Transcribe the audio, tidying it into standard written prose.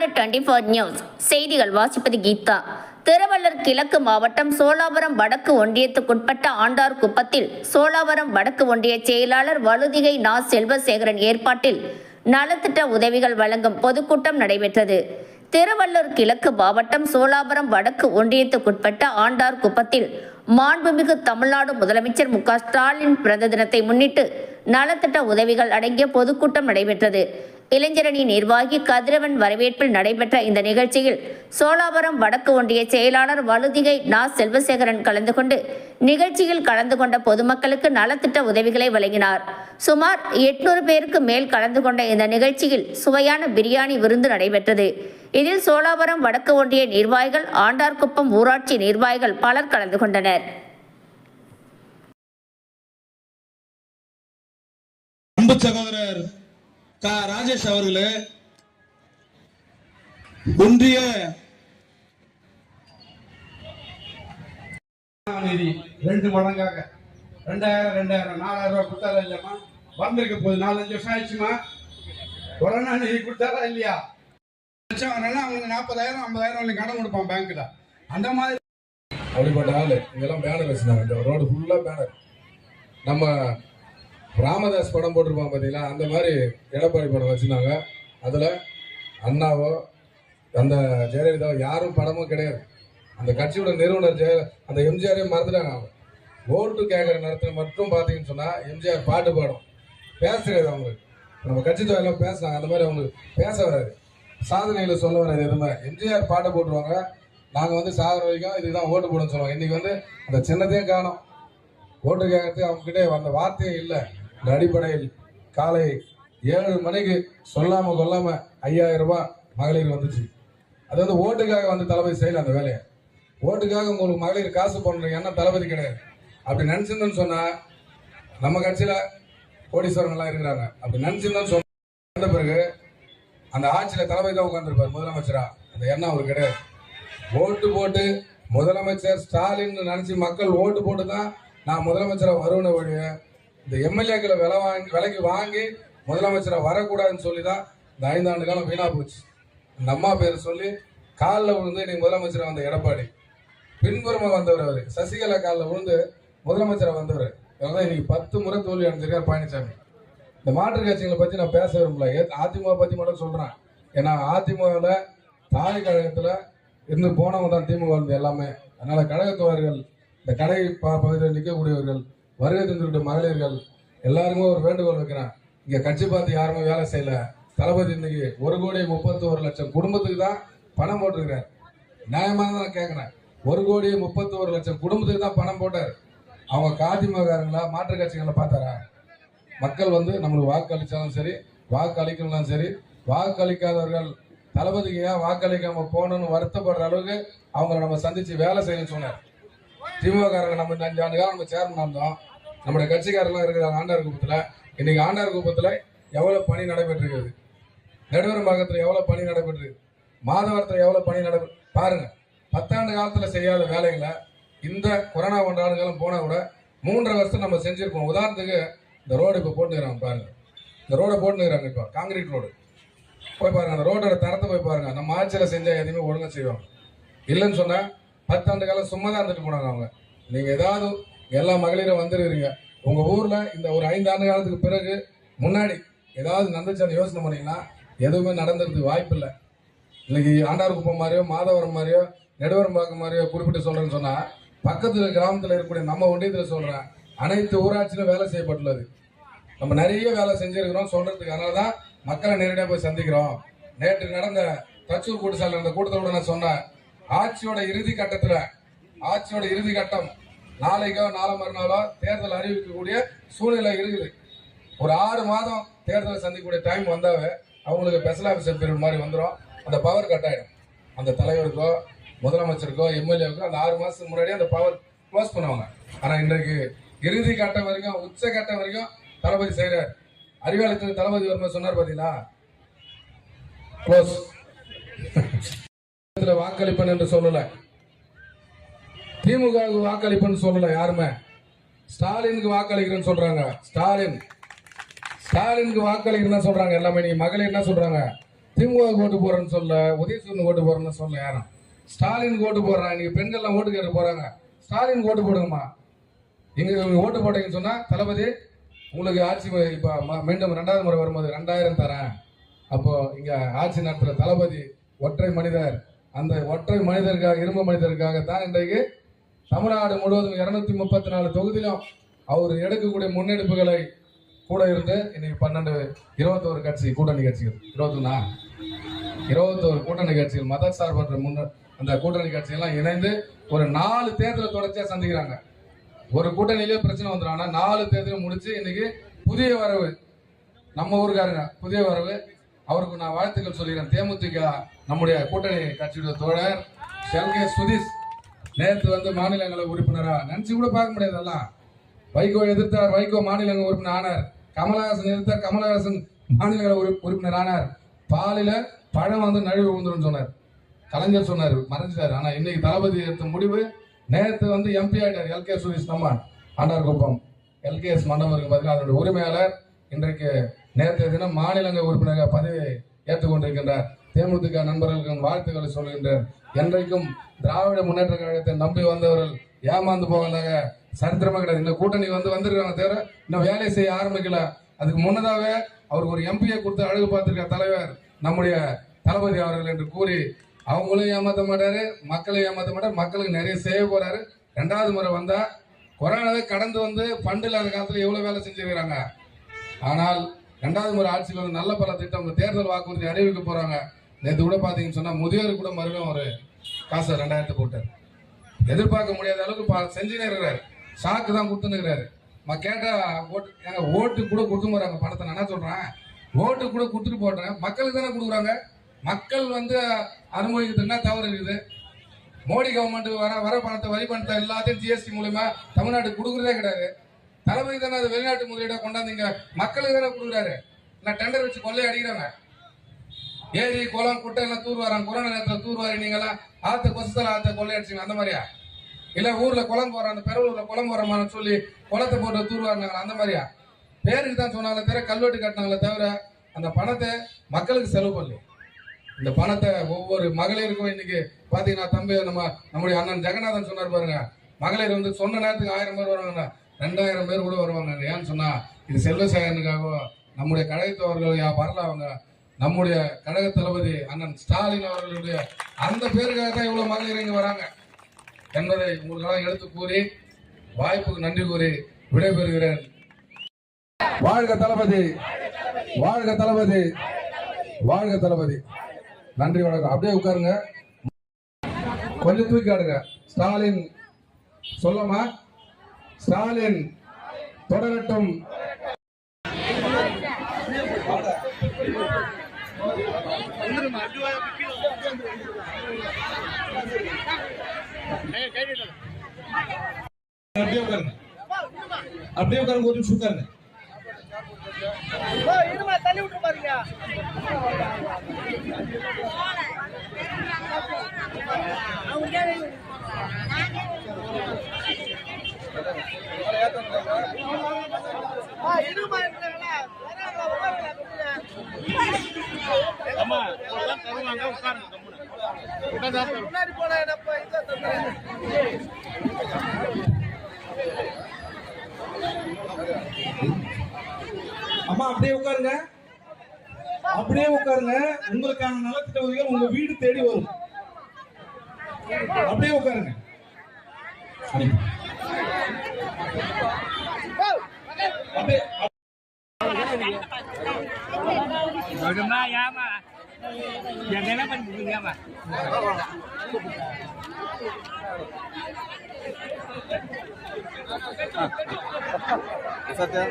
Tamil Nadu 24 news செய்திகள் வாசிப்பது கீதா. திருவள்ளூர் கிழக்கு மாவட்டம் சோழாவரம் வடக்கு ஒன்றியத்துக்குட்பட்ட ஆண்டார்குப்பத்தில் சோழாவரம் வடக்கு ஒன்றிய செயலாளர் வழுதிகை நா. செல்வசேகரன் ஏற்பாட்டில் நலத்திட்ட உதவிகள் வழங்கும் பொதுக்கூட்டம் நடைபெற்றது. திருவள்ளூர் கிழக்கு மாவட்டம் சோழாவரம் வடக்கு ஒன்றியத்துக்குட்பட்ட ஆண்டார்குப்பத்தில் மாண்புமிகு தமிழ்நாடு முதலமைச்சர் மு.க. ஸ்டாலின் பிறந்த தினத்தை முன்னிட்டு நலத்திட்ட உதவிகள் அடங்கிய பொதுக்கூட்டம் நடைபெற்றது. இளைஞரணி நிர்வாகி கதிரவன் வரவேற்பில் நடைபெற்ற இந்த நிகழ்ச்சியில் சோழாவரம் வடக்கு ஒன்றிய செயலாளர் வழுதிகை நா. செல்வசேகரன் கலந்து கொண்டு நிகழ்ச்சியில் கலந்து கொண்ட பொதுமக்களுக்கு நலத்திட்ட உதவிகளை வழங்கினார். சுமார் 800 பேருக்கு மேல் கலந்து கொண்ட இந்த நிகழ்ச்சியில் சுவையான பிரியாணி விருந்து நடைபெற்றது. இதில் சோழாவரம் வடக்கு ஒன்றிய நிர்வாகிகள், ஆண்டார்குப்பம் ஊராட்சி நிர்வாகிகள் பலர் கலந்து கொண்டனர். அன்பு சகோதரர் ராஜேஷ் அவர்களே, ஒன்றிய நிதி 2 மடங்காக 2000 4000 ரூபாய் கொடுத்தாரா இல்லையா? வந்திருக்க போது 4-5 வருஷம் ஆயிடுச்சுமா. கொரோனா நிதி கொடுத்தாரா இல்லையா? அவங்களுக்கு 40,000 50,000 கடன் கொடுப்பான் பேங்க்ல. அந்த மாதிரி அப்படிப்பட்ட ஆளு இதெல்லாம் பேனர் வச்சிருந்தாங்க. இந்த ரோடு ஃபுல்லா பேனர். நம்ம ராமதாஸ் படம் போட்டிருப்பாங்க பார்த்தீங்களா, அந்த மாதிரி எடப்பாடி படம் வச்சுருந்தாங்க. அதில் அண்ணாவோ அந்த ஜெயலலிதாவோ யாரும் படமும் கிடையாது. அந்த கட்சியோட நிறுவனர் அந்த எம்ஜிஆரே மறந்துட்டாங்க. அவங்க ஓட்டு கேட்குற நேரத்தில் மட்டும் பார்த்தீங்கன்னு சொன்னால் எம்ஜிஆர் பாட்டு பாடும், பேசுறது அவங்களுக்கு. நம்ம கட்சி தொகையெல்லாம் பேசுனாங்க, அந்த மாதிரி அவங்களுக்கு பேச வராது, சாதனைகளை சொல்ல வராது எதுவுமே. எம்ஜிஆர் பாட்டு போட்டுருவாங்க, நாங்கள் வந்து சாகிற வரைக்கும் இதுதான் ஓட்டு போடணும்னு சொல்லுவாங்க. இன்றைக்கி வந்து அந்த சின்னத்தையும் காணும், ஓட்டு கேட்கறதுக்கு அவங்ககிட்ட அந்த வார்த்தையும் இல்லை. இந்த அடிப்படையில் காலை 7 மணிக்கு சொல்லாம கொல்லாம 5000 ரூபாய் மகளிர் வந்துச்சு. அது வந்து ஓட்டுக்காக வந்து தளபதி செய்யல அந்த வேலையை. ஓட்டுக்காக உங்களுக்கு மகளிர் காசு போடுறீங்க என்ன தளபதி கிடையாது. அப்படி நினைச்சிருந்தோன்னு சொன்னா நம்ம கட்சியில கோடீஸ்வரங்கள்லாம் இருக்கிறாங்க. அப்படி நினைச்சிருந்தோன்னு சொன்ன பிறகு அந்த ஆட்சியில தளபதி தான் உட்கார்ந்துருப்பார் முதலமைச்சரா. அந்த எண்ணம் அவருக்கு கிடையாது. ஓட்டு போட்டு முதலமைச்சர் ஸ்டாலின் நினைச்சு மக்கள் ஓட்டு போட்டு தான் நான் முதலமைச்சரை வருவன வழிய இந்த எம்எல்ஏக்களை விலைக்கு வாங்கி முதலமைச்சரை வரக்கூடாதுன்னு சொல்லி தான் இந்த 5 ஆண்டு காலம் வீணா போச்சு. இந்த அம்மா பேர் சொல்லி காலில் விழுந்து இன்னைக்கு முதலமைச்சரை வந்த எடப்பாடி, பின்புறமாக வந்தவர் அவர் சசிகலா காலில் விழுந்து முதலமைச்சரை வந்தவர். இதனால இன்னைக்கு 10 முறை தோல்வி அடைஞ்சிருக்கார் பழனிசாமி. இந்த மாற்றுக் கட்சிகளை பற்றி நான் பேச விரும்பல, அதிமுக பற்றி மட்டும் சொல்கிறேன். ஏன்னா அதிமுகவில் தாய் கழகத்தில் இருந்து போனவங்க தான் திமுக வந்து எல்லாமே. அதனால கழகத்தவர்கள், இந்த கடை பகுதியில் நிற்கக்கூடியவர்கள், வருகை தந்துவிட்ட மகளிர்கள் எல்லாருமே ஒரு வேண்டுகோள் வைக்கிறேன். இங்க கட்சி பார்த்து யாருமே வேலை செய்யல. தளபதி இன்னைக்கு 1,31,00,000 குடும்பத்துக்கு தான் பணம் போட்டிருக்கிறார். நியாயமாக தான் நான் கேட்கிறேன். 1,31,00,000 குடும்பத்துக்கு தான் பணம் போட்டார். அவங்க அதிமுககாரங்களா மாற்று கட்சிகளை பார்த்தாரா? மக்கள் வந்து நம்மளுக்கு வாக்கு அளித்தாலும் சரி, வாக்கு அளிக்கலாம் சரி, வாக்கு அளிக்காதவர்கள் தளபதிக்கு ஏன் வாக்களிக்காம போகணும்னு வருத்தப்படுற அளவுக்கு அவங்களை நம்ம சந்திச்சு வேலை செய்யணும்னு சொன்னார். திமுககாரங்க நம்ம 5 ஆண்டு காலம் நம்ம சேர்மன் இருந்தோம். நம்முடைய கட்சிக்காரெல்லாம் இருக்கிறாங்க ஆண்டார்குப்பத்தில். இன்னைக்கு ஆண்டார்குப்பத்தில் எவ்வளோ பணி நடைபெற்றிருக்கிறது, நெடுவரம்பாக்கத்தில் எவ்வளோ பணி நடைபெற்றிருக்கு, மாதவரத்தில் எவ்வளோ பணி பாருங்க. 10 ஆண்டு காலத்தில் செய்யாத வேலைகளை இந்த கொரோனா 1 ஆண்டு காலம் போனால் கூட 3.5 வருஷம் நம்ம செஞ்சுருக்கோம். உதாரணத்துக்கு இந்த ரோடு இப்போ போட்டுக்கிறாங்க பாருங்க. இந்த ரோடை போட்டுக்கிறாங்க, இப்போ காங்கிரீட் ரோடு போய் பாருங்க. அந்த ரோடோட தரத்தை போய் பாருங்க. நம்ம ஆட்சியில் செஞ்சால் எதுவுமே ஒழுங்காக செய்வாங்க. இல்லைன்னு சொன்னால் 10 ஆண்டு காலம் சும்மா தான் இருந்துட்டு போனாங்க அவங்க. நீங்கள் ஏதாவது எல்லா மகளிரும் வந்துருக்கிறீங்க, உங்கள் ஊரில் இந்த ஒரு 5 ஆண்டு காலத்துக்கு பிறகு முன்னாடி ஏதாவது நடந்துச்சான்னு யோசனை பண்ணிங்கன்னா எதுவுமே நடந்துறதுக்கு வாய்ப்பு இல்லை. இன்னைக்கு ஆண்டார்குப்பம் மாதிரியோ மாதவரம் மாதிரியோ நெடுவரம்பாக்கம் மாதிரியோ குறிப்பிட்டு சொல்கிறேன்னு சொன்னால் பக்கத்தில் கிராமத்தில் இருக்கக்கூடிய நம்ம ஒன்றியத்தில் சொல்கிறேன், அனைத்து ஊராட்சியிலும் வேலை செய்யப்பட்டுள்ளது. நம்ம நிறைய வேலை செஞ்சுருக்கிறோம் சொல்கிறதுக்கு. அதனால தான் மக்களை நேரடியாக போய் சந்திக்கிறோம். நேற்று நடந்த தச்சூர் கூட்டசாலை அந்த கூட்டத்தோட நான் சொன்னேன், ஆட்சியோட இறுதி கட்டம் நாளைக்கோ நாளை மறுநாளோ தேர்தல் அறிவிக்கக்கூடிய சூழ்நிலை இருக்குது. ஒரு 6 மாதம் தேர்தலை சந்திக்கக்கூடிய டைம் வந்தாவே அவங்களுக்கு ஸ்பெஷல் ஆஃபீஸர் பீரியட் மாதிரி வந்துடும். அந்த பவர் கட் ஆகிடும். அந்த தலைவருக்கோ முதலமைச்சருக்கோ எம்எல்ஏவுக்கோ அந்த 6 மாதத்துக்கு முன்னாடியே அந்த பவர் க்ளோஸ் பண்ணுவாங்க. ஆனால் இன்றைக்கு இறுதி கட்டம் வரைக்கும், உச்ச கட்டம் வரைக்கும் தளபதி செய்கிறார். அறிவாலயத்துக்கு தளபதி வரும்போது சொன்னார் பார்த்தீங்களா, க்ளோஸ் வாக்களிப்பேன் என்று சொல்லல, திமுகவுக்கு வாக்களிப்புன்னு சொல்லல யாருமே. ஸ்டாலினுக்கு வாக்களிக்கிறேன்னு சொல்றாங்க. ஸ்டாலினுக்கு வாக்களிக்கிறேன்னு சொல்றாங்க எல்லாமே. நீங்க மகளிர் என்ன சொல்றாங்க, திமுக ஓட்டு போறேன்னு சொல்ல, உதயசூரன் ஓட்டு போறேன்னு சொல்ல யாரும். ஸ்டாலின் ஓட்டு போடுறாங்க. நீங்க பெண்கள்லாம் ஓட்டு கேட்டு போறாங்க. ஸ்டாலின் ஓட்டு போடுங்கம்மா. இங்க ஓட்டு போட்டீங்கன்னு சொன்னா தளபதி உங்களுக்கு ஆட்சி இப்ப மீண்டும் 2வது முறை வரும்போது 2000 தரேன். அப்போ இங்க ஆட்சி நடத்துற தளபதி ஒற்றை மனிதர். அந்த ஒற்றை மனிதருக்காக, இரும்பு மனிதருக்காக தான் இன்றைக்கு தமிழ்நாடு முழுவதும் 234 தொகுதியிலும் அவர் எடுக்கக்கூடிய முன்னெடுப்புகளை கூட இருந்து இன்னைக்கு 21 கட்சி கூட்டணி கட்சிகள் 21 கூட்டணி கட்சிகள் மத சார்பற்ற அந்த கூட்டணி கட்சிகள்லாம் இணைந்து ஒரு 4 தேர்தலை தொடர்ச்சியா சந்திக்கிறாங்க. ஒரு கூட்டணியிலே பிரச்சனை வந்துடும். ஆனா 4 தேர்தலும் முடிச்சு இன்னைக்கு புதிய வரவு நம்ம ஊருக்காரங்க, புதிய வரவு. அவருக்கு நான் வாழ்த்துக்கள் சொல்கிறேன். தேமுதிக நம்முடைய கூட்டணி கட்சியுடைய தோழர் எல்கே சுதீஷ் நேற்று மாநிலங்களவை உறுப்பினரா நினைச்சு கூட பார்க்க முடியாது. எல்லாம் வைகோ எதிர்த்தார், வைகோ மாநிலங்களவை உறுப்பினர் ஆனார். கமலஹாசன் எதிர்த்தார், கமலஹாசன் மாநிலங்களவை உறுப்பினர் ஆனார். பாலில பழம் நழுவி விழுந்துரும் சொன்னார். கலைஞர் சொன்னார், மறைஞ்சிட்டாரு. ஆனா இன்னைக்கு தளபதி எடுத்த முடிவு, நேற்று எம்பி ஆயிட்டார் எல்கே சுதீஷ். நம்ம ஆண்டார்குப்பம் எல்கேஎஸ் மண்டபம் இருக்கு பார்த்தீங்கன்னா அதனுடைய உரிமையாளர் இன்றைக்கு நேற்றைய தினம் மாநிலங்களவை உறுப்பினராக பதவி ஏற்றுக்கொண்டிருக்கின்றார். தேமுதிக நண்பர்களுக்கு வாழ்த்துக்களை சொல்கின்றார். என்றைக்கும் திராவிட முன்னேற்ற கழகத்தை நம்பி வந்தவர்கள் ஏமாந்து போவதாக சரித்திரமா கிடையாது. இந்த கூட்டணி வந்திருக்காங்க தவிர இன்னும் வேலை செய்ய ஆரம்பிக்கல. அதுக்கு முன்னதாக அவருக்கு ஒரு எம்பியை கொடுத்து அழகு பார்த்திருக்க தலைவர் நம்முடைய தளபதி அவர்கள் என்று கூறி அவங்களையும் ஏமாற்ற மாட்டாரு, மக்களையும் ஏமாற்ற மாட்டார். மக்களுக்கு நிறைய செய்ய போறாரு. 2வது முறை வந்தா கொரோனாவை கடந்து ஃபண்ட் இல்லாத காலத்துல எவ்வளவு வேலை செஞ்சிருக்கிறாங்க. ஆனால் 2வது முறை ஆட்சியில் நல்ல பல திட்டம் தேர்தல் வாக்குறுதி அறிவிக்க போறாங்க. நேற்று கூட பாத்தீங்கன்னு சொன்னா முதியோர் கூட மறுபடியும் ஒரு காசு 2000 போட்டார். எதிர்பார்க்க முடியாத அளவுக்கு செஞ்சுனே இருக்கிறாரு. ஷாக்கு தான் கொடுத்துன்னு கேட்டா ஓட்டு கூட கொடுத்து போறாங்க பணத்தை. நான் என்ன சொல்றேன், ஓட்டு கூட கொடுத்துட்டு போடுறேன், மக்களுக்கு தானே கொடுக்குறாங்க. மக்கள் அனுமதிக்கிறதுனா தவறு இருக்குது. மோடி கவர்மெண்ட் வர பணத்தை, வரி பணத்தை எல்லாத்தையும் ஜிஎஸ்டி மூலமா தமிழ்நாட்டுக்கு கொடுக்குறதே கிடையாது. தளபதி தானே அது வெளிநாட்டு முதலீடா கொண்டாந்தீங்க, மக்களுக்கு தானே கொடுக்குறாரு. நான் டெண்டர் வச்சு கொள்ளை அடிக்கிறாங்க. ஏரி குளம் குட்டை எல்லாம் தூர்வாராங்க. கொரோனா நேரத்தில் தூர்வாரி நீங்களாம் கொசத்தல கொள்ளை அடிச்சிங்க. அந்த மாதிரியா? இல்ல ஊர்ல குளம் போற, அந்த பெரவூர்ல குளம் போறமான்னு சொல்லி குளத்தை போட்டு தூர்வாரினாங்க. அந்த மாதிரியா? பேருக்கு தான் சொன்னாங்களே தவிர, கல்வெட்டு கட்டினாங்களே தவிர அந்த பணத்தை மக்களுக்கு செலவு பண்ணல. இந்த பணத்தை ஒவ்வொரு மகளிருக்கும் இன்னைக்கு பாத்தீங்கன்னா தம்பி நம்முடைய அண்ணன் ஜெகநாதன் சொன்னார் பாருங்க, மகளிர் சொன்ன நேரத்துக்கு 1000 பேர் வருவாங்க, 2000 பேர் கூட வருவாங்க. ஏன்னு சொன்னா இது செல்வசேகரனுக்காக நம்முடைய கழகத்தவர்கள் வரல. அவங்க நம்முடைய கழக தளபதி அண்ணன் ஸ்டாலின் அவர்களுடைய அந்த பேருக்காக தான் இவ்வளவு மகளிர் இங்க வராங்க என்பதை உங்களுக்கெல்லாம் எடுத்து கூறி வாய்ப்புக்கு நன்றி கூறி விடைபெறுகிறேன். வாழ்க தளபதி, வாழ்க தளபதி, வாழ்க தளபதி. நன்றி, வணக்கம். அப்படியே உட்காருங்க, கொஞ்சம் தூக்கி ஆடுங்க. ஸ்டாலின் சொல்லமா? ஸ்டாலின் தொடரட்டும். அப்படியே உட்காருங்க, ஒரு நிமிஷம் உட்காருங்க. தள்ளி விட்டு பாருங்க. முன்னாடி போன அம்மா அப்படியே உட்காருங்க, அப்படியே உட்காருங்க. உங்களுக்கான நலத்திட்ட உதவிகள் உங்க வீடு தேடி வரும். அப்படியே உட்காருங்க. सत्या